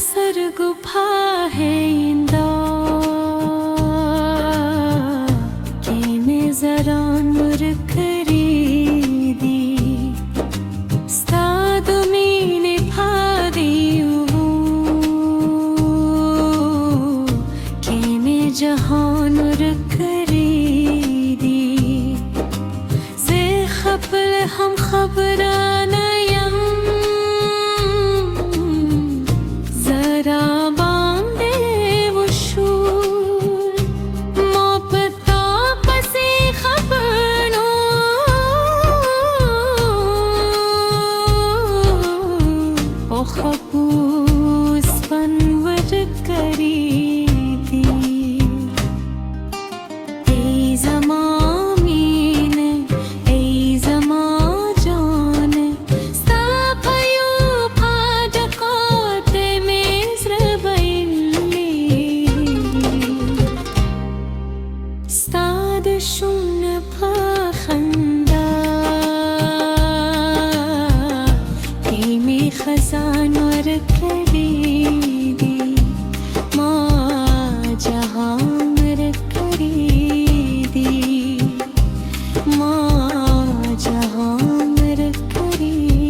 سرگوپا هیندا که نزران مرکریدی ستادمین پادیو که نجهان مرکریدی زی خبر هم خبرانه خبوس پنور کریدی ای زمامین ای زما جان ستا پیو پادکات مصر بیلی ستا دشون پخندا خزان ور کریدی ما جهان ور کریدی ما جهان ور کریدی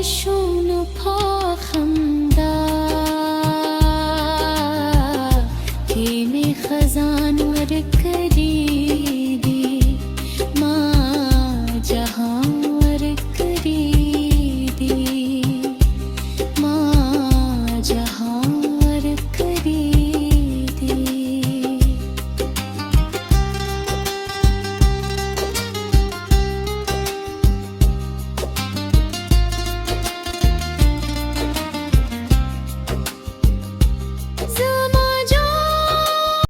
شون پاخم